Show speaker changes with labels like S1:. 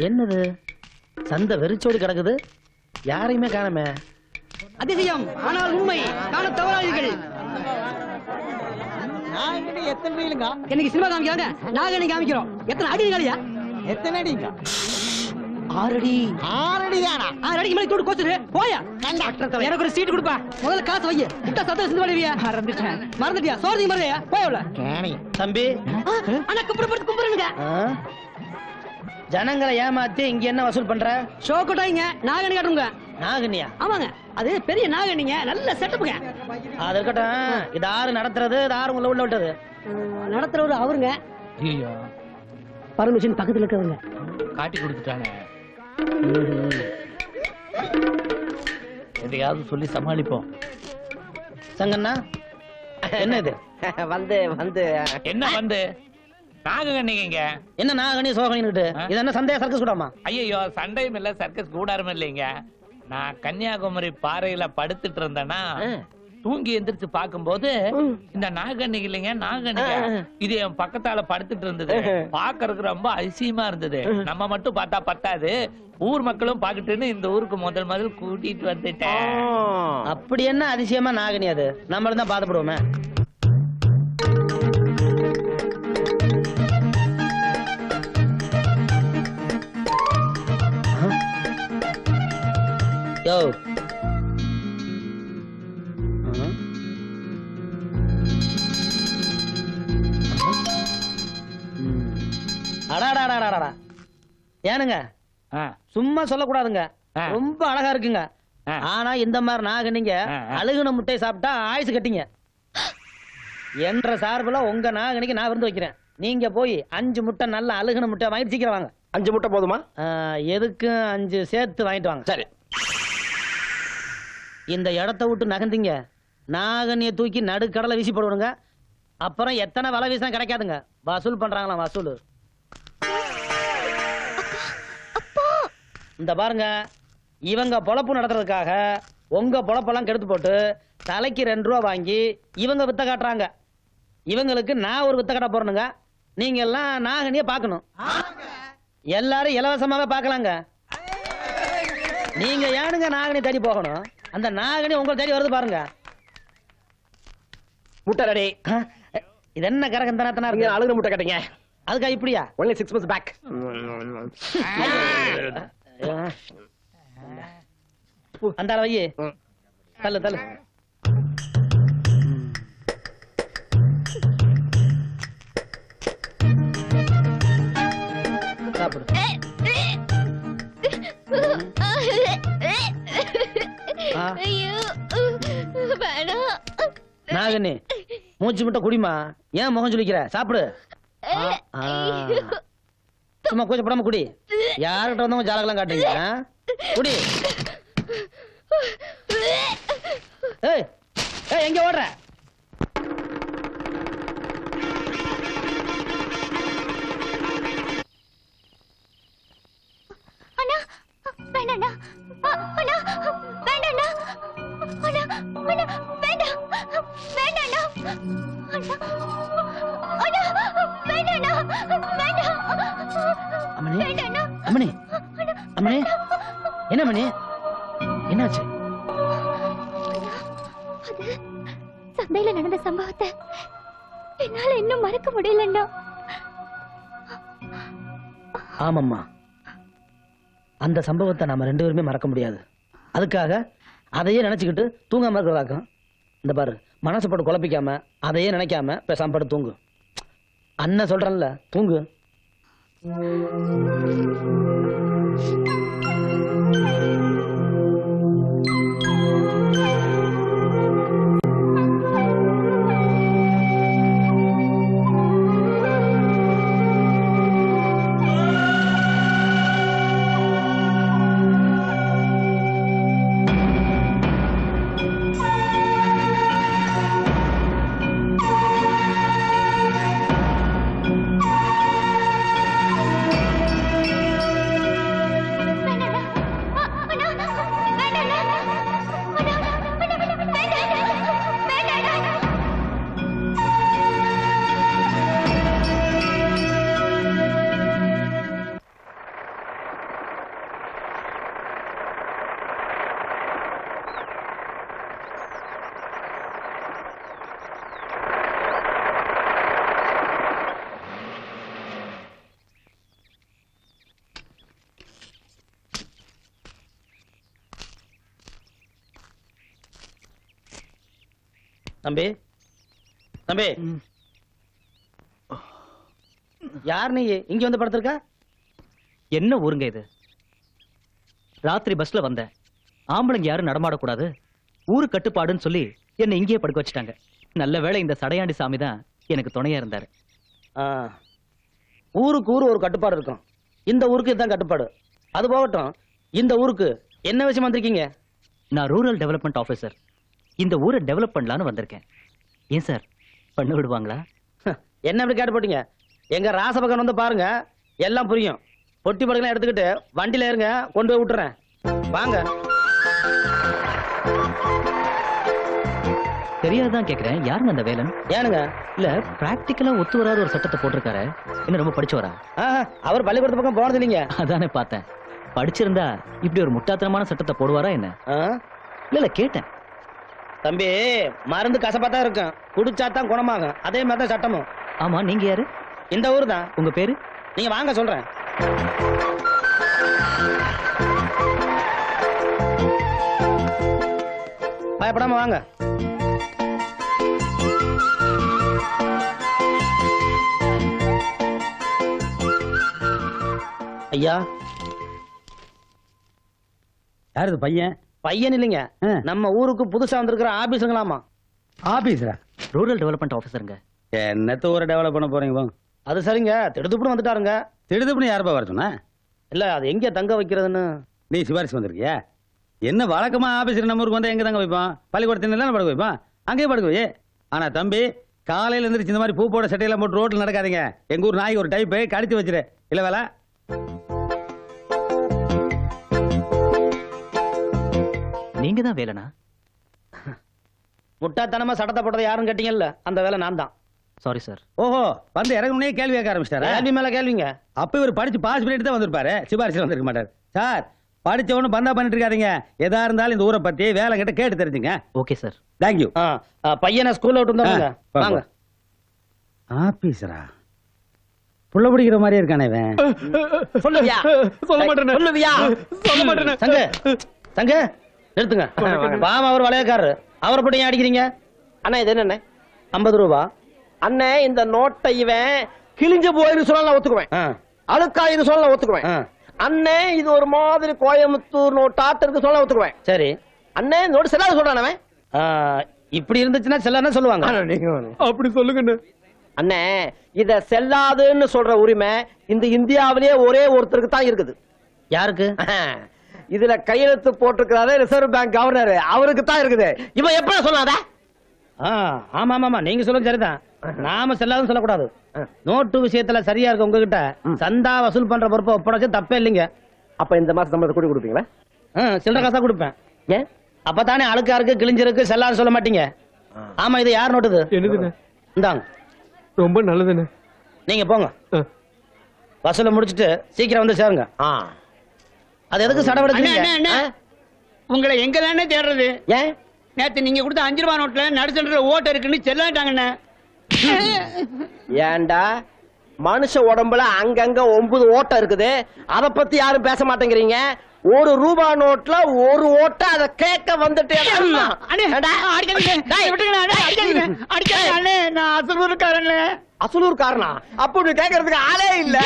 S1: என்னது சந்தை வெறிச்சோடி கிடக்குது, யாரையுமே காணமே.
S2: அதிசயம் ஆனால் உண்மை, காண தவறாதீர்கள்.
S3: நாகனி எத்தனை ரீலுங்க?
S2: இன்னைக்கு சினிமா காமிக்கிறாங்க, நாகனி காமிக்கிறோம். எத்தனை அடி காலியா?
S3: எத்தனை அடிங்க?
S2: 6 அடி.
S3: 6 அடி தானா?
S2: 6 அடிக்கு மேல தூடு கோச்சுரு போயா. எனக்கு ஒரு சீட் கொடுப்பா, முதல்ல காசு வை. முட்டை சத்தம் சிந்து பண்ணுவியா? மறந்துட்டியா? சோறு மறந்தியா? போயவுல
S1: தம்பி.
S2: அண்ணா கும்பிடு கும்பிடுங்க.
S1: ஜனங்களை ஏமாத்தி இங்க என்ன வசூல் பண்ற?
S2: ஷோ கொட்டாங்க, நாகனி காட்டுங்க.
S1: நாகனியா?
S2: ஆமாங்க, அது பெரிய நாகனிங்க, நல்ல செட்டப்புங்க.
S1: அது இருக்கட்டும், இது ஆறு நடத்துறது, இது ஆறு உள்ள விட்டது
S2: நடத்துறவரு அவருங்க.
S4: ஐயோ,
S2: பர்மிஷன் பக்கத்துல இருக்கவங்க
S4: காட்டி கொடுத்துட்டானே. எதையாவது சொல்லி சமாளிப்போம்.
S1: சங்கண்ணா, என்ன இது?
S3: வந்து
S4: என்ன வந்து நாககண்ணிங்க?
S1: என்ன நாகனி சோகனிட்டு? இது என்ன சந்தேக சர்க்கஸ் கூடாமா?
S4: ஐயோ, சண்டையும் இல்ல, சர்க்கஸ் கூடாரும் இல்லைங்க. நான் கன்னியாகுமரி பாறையில படுத்துட்டு இருந்தேன்னா தூங்கி எந்திரிச்சு பாக்கும்போது இந்த நாகண்ணி இல்லைங்க, நாகண்ணிங்க இது என் பக்கத்தால படுத்துட்டு இருந்தது. பாக்குறதுக்கு ரொம்ப அதிசயமா இருந்தது. நம்ம மட்டும் பார்த்தா பத்தாது, ஊர் மக்களும் பாக்கிட்டுன்னு இந்த ஊருக்கு முதல் கூட்டிட்டு வந்துட்டேன்.
S1: அப்படி என்ன அதிசயமா நாகனி? அது நம்மளும் தான் பாதப்படுவோமே. யோ, அடாடாடாடாடா, ஏனுங்க சும்மா சொல்லக்கூடாதுங்க, ரொம்ப அழகா இருக்குங்க. ஆனா இந்த மாதிரி நாகனிங்க அழுகுன முட்டை சாப்பிட்டா ஆயுசு கட்டிங்க. என்ற சார்பில் உங்க நாகனிக்கு நான் விருந்து வைக்கிறேன். நீங்க போய் 5 முட்டை நல்ல அழுகுன முட்டை வாங்கிட்டு சீக்கிரம் வாங்க.
S3: 5 முட்டை போதுமா?
S1: எதுக்கு 5 சேர்த்து வாங்கிட்டு வாங்க.
S3: சரி.
S1: இந்த இடத்த விட்டு நகர்ந்தீங்க, நாகனியை தூக்கி நடுக்கடலை வீசி போடுவாங்க. அப்புறம் எத்தனை வலை வீசா கிடைக்காதுங்க. வசூல் பண்றாங்களாம், வசூல். இந்த பாருங்க, இவங்க பொழப்பு நடத்துறதுக்காக உங்க பொழப்பெல்லாம் கெடுத்து போட்டு தலைக்கு 2 ரூபா வாங்கி இவங்க வித்த காட்டுறாங்க. இவங்களுக்கு நான் ஒரு வித்த காட்ட போறேனுங்க. நீங்க எல்லாம் நாகனிய பாக்கணும். எல்லாரும் இலவசமாவே பாக்கலாங்க. நீங்க ஏனுங்க நாகனி தேடி போகணும்? அந்த நாகனி உங்களை தேடி வருது பாருங்க.
S3: முட்டை ரெடி.
S1: இது என்ன கரகந்தனத்தனா இருக்கு?
S3: அழுகுன முட்டை கட்டிங்க.
S1: அதுக்கா இப்படியா?
S3: only 6 months back.
S1: அந்த வையே, தள்ளு தள்ளு. சாப்பிடு. நாகனி, மூச்சு மட்டும் குடிமா. ஏன் முகம் சொல்லிக்கிற? சாப்பிடு. சும்மா கொஞ்சம் படாம குடி. யார்கிட்ட வந்தவங்க ஜாலகெல்லாம் காட்டுறீங்க? குடி. ஏய் ஏய், எங்க ஓடுற?
S5: அண்ணா வேண்டாண்ணா, அண்ணா வேண்டாண்ணா, அண்ணா அண்ணா வேண்டாம், வேண்டாண்ணா, அண்ணா அண்ணா வேண்டாண்ணா, வேண்டாம்.
S1: அம்மனி, அம்மனி, அம்மனி, என்ன மணி? என்னாச்சு?
S5: அது சந்தையில நடந்த சம்பவத்தை என்னால இன்னும் மறக்க முடியலண்ணா.
S1: ஆமாம்மா, அந்த சம்பவத்தை நாம 2 பேருமே மறக்க முடியாது. அதுக்காக அதையே நினைச்சுக்கிட்டு தூங்காம இருக்கிறதாக்கும். இந்த பாரு, மனசு போட்டு குழப்பிக்காம அதையே நினைக்காம பேசாம படுத்து தூங்கு. அண்ணன் சொல்றேன்ல, தூங்கு. தம்பி தம்பி யார் நீ இங்க வந்து படுத்திருக்க?
S2: என்ன ஊருங்க இது? ராத்திரி பஸ்ல வந்தேன். ஆம்பளைங்க யாரும் நடமாடக்கூடாது, ஊரு கட்டுப்பாடுன்னு சொல்லி என்னை இங்கேயே படுக்க வச்சுட்டாங்க. நல்ல வேளை இந்த சடையாண்டி சாமி தான் எனக்கு துணையா இருந்தாரு.
S1: ஆ, ஊருக்கு ஊரு ஒரு கட்டுப்பாடு இருக்கும். இந்த ஊருக்கு இதுதான் கட்டுப்பாடு. அது போகட்டும், இந்த ஊருக்கு என்ன விஷயம் வந்திருக்கீங்க?
S2: நான் ரூரல் டெவலப்மெண்ட் ஆபீசர். இந்த ஊரை டெவலப் பண்ணலான்னு வந்திருக்கேன். ஏன் சார், பண்ண விடுவாங்களா?
S1: என்ன இப்படி கேட்டு போட்டீங்க? எங்க ராசபகன் வந்து பாருங்க, எல்லாம் புரியும். பொட்டி படுக்கலாம் எடுத்துக்கிட்டு வண்டியில இருங்க, கொண்டு போய் விட்டுறேன். வாங்க.
S2: தெரியாதுதான் கேக்குறேன், யாருங்க அந்த வேலன்?
S1: ஏனுங்க?
S2: இல்ல பிராக்டிக்கலா ஒத்து வராத ஒரு சட்டத்தை போட்டிருக்காரு. என்ன ரொம்ப படிச்சவரா?
S1: அவர் பள்ளிக்கூடத்து பக்கம் போனது இல்லைங்க.
S2: அதானே பார்த்தேன். படிச்சிருந்தா இப்படி ஒரு முட்டாத்தனமான சட்டத்தை போடுவாரா என்ன? இல்ல கேட்டேன்.
S1: தம்பி, மருந்து கசப்பாத்தான் இருக்கும், குடிச்சாதான் குணமாகும். அதே மாதிரி தான் சட்டமும்.
S2: ஆமா, நீங்க யாரு?
S1: இந்த ஊர் தான்.
S2: உங்க பேரு?
S1: நீங்க வாங்க சொல்றேன். பயப்படாம வாங்க. ஐயா,
S6: யாரு பையன்?
S1: பையன் இல்லைங்க, நம்ம ஊருக்கு புதுசா வந்திருக்கிற ஆபீஸுங்களாமா.
S6: ஆபீஸரா?
S2: Rural development ஆபீசருங்க.
S6: என்னத்த ஊரை டெவலப் பண்ண போறீங்க போங்க.
S1: அது சரிங்க, திடுதுப்புன்னு வந்துட்டாருங்க.
S6: திடுதுப்புன்னு யாருப்பா வர சொன்னா?
S1: இல்ல, அது எங்க தங்க வைக்கிறதுன்னு.
S6: நீ சிபாரிசு வந்திருக்கியா? என்ன வழக்கமா ஆபீசர் நம்ம ஊருக்கு வந்தா எங்க தங்க வைப்பான்? பள்ளிக்கூடத்துல தானே படுக்க வைப்பான், அங்கேயே படுக்க வை. ஆனா தம்பி, காலையில எந்திரிச்சு இந்த மாதிரி பூ போட சட்டையெல்லாம் போட்டு ரோட்ல நடக்காதீங்க. எங்க ஊர் நாய்க்கு ஒரு டைப் கடிச்சு வச்சிரு. இல்ல வேலை.
S2: நீங்க தான் வேலனா?
S1: முட்டாத்தனமா சட்டத்தை போட்டது யாரும் கேட்டீங்கல்ல, அந்த வேலை நான் தான்.
S2: Sorry sir.
S6: ஓஹோ, வந்து இறங்குனே கேள்வி கேட்க ஆரம்பிச்சிட்டாரா?
S1: கேள்வி மேல கேள்விங்க.
S6: அப்ப இவர் படிச்சு பாஸ் பண்ணிட்டு தான் வந்திருப்பாரு, சிபாரிசு வந்திருக்க மாட்டார். சார், படிச்சவனு பந்தா பண்ணிட்டு இருக்காதீங்க. எதா இருந்தாலும் இந்த ஊரை பத்தி வேலை கிட்ட கேட்டு தெரிஞ்சுங்க.
S2: Okay sir.
S6: தேங்க்யூ.
S1: பையனை ஸ்கூல்ல விட்டு வந்தாங்க. வாங்க.
S6: ஆபீசரா? புள்ள பிடிக்கிற மாதிரியே இருக்கானே இவன்.
S3: சொல்லுவியா?
S1: சொல்ல மாட்டேன்.
S3: சொல்லுவியா? சொல்ல மாட்டேன்.
S1: சங்க சங்க நிறுத்துங்க. பாமா, அவர் வளையக்காரரு, அவரை போட்டு ஏன் அடிக்கிறீங்க?
S3: அண்ணா, இது என்ன?
S1: 50 ரூபா.
S3: அண்ணே, இந்த நோட்டை இவன் கிழிஞ்சு போயிரு சொல்ல ஒத்துக்குவேன், அழுக்காயிரு சொல்ல ஒத்துக்குவேன். அண்ணே, இது ஒரு மாதிரி கோயம்புத்தூர் நோட்டாட்டு இருக்கு சொல்ல ஒத்துக்குவேன்.
S1: சரி.
S3: அண்ணே, நோட்டு செல்லாத சொல்றான் அவன்.
S1: இப்படி இருந்துச்சுன்னா செல்லன்னு சொல்லுவாங்க.
S3: அப்படி சொல்லுங்க அண்ணே. இத செல்லாதுன்னு சொல்ற உரிமை இந்த இந்தியாவிலேயே ஒரே ஒருத்தருக்கு தான் இருக்குது.
S1: யாருக்கு?
S3: இதுல கையெழுத்து போட்டிருக்கிறாரு ரிசர்வ் பேங்க் கவர்னர், அவருக்கு தான் இருக்குது. இவன் எப்படி சொல்லாத?
S1: ஆமா ஆமா, நீங்க சொல்லுங்க சரிதான். நாம செல்லாதுன்னு சொல்லக்கூடாது. நோட்டு விஷயத்துல சரியா இருக்கு உங்ககிட்ட. சந்தா வசூல் பண்ற பொறுப்பை ஒப்படைச்சு தப்பே இல்லைங்க.
S3: அப்ப இந்த மாசம் சம்பளத்தை கூட்டி கொடுப்பீங்களா?
S1: சில்லற காசா கொடுப்பேன்.
S3: ஏன்?
S1: அப்பதானே அழுக்கா இருக்கு, கிழிஞ்சிருக்கு, செல்லாது சொல்ல மாட்டீங்க. ஆமா, இது யார் நோட்டுது?
S7: என்னதுண்ணே?
S1: இந்தாங்க.
S7: ரொம்ப நல்லதுண்ணே.
S1: நீங்க போங்க, வசூல முடிச்சிட்டு சீக்கிரம் வந்து சேருங்க. அது எதுக்கு சடவெடுக்கிறீங்க?
S8: உங்களை எங்க தானே தேடுறது?
S3: ஏன்?
S8: நேத்து நீங்க கொடுத்த 5 ரூபாய் நோட்ல நடுசன்ற ஓட்ட இருக்குன்னு செல்லாட்டாங்கண்ணே.
S3: ஏண்டா, மனுஷ உடம்புல அங்கங்க 9 ஓட்டை இருக்குது, அத பத்தி யாரும் பேச மாட்டேங்கிறீங்க. 1 ரூபாய் நோட்ல 1 ஓட்டை, அத கேட்க வந்துட்டு அசலூர் காரணம். அப்படி கேட்கறதுக்கு ஆளே இல்ல.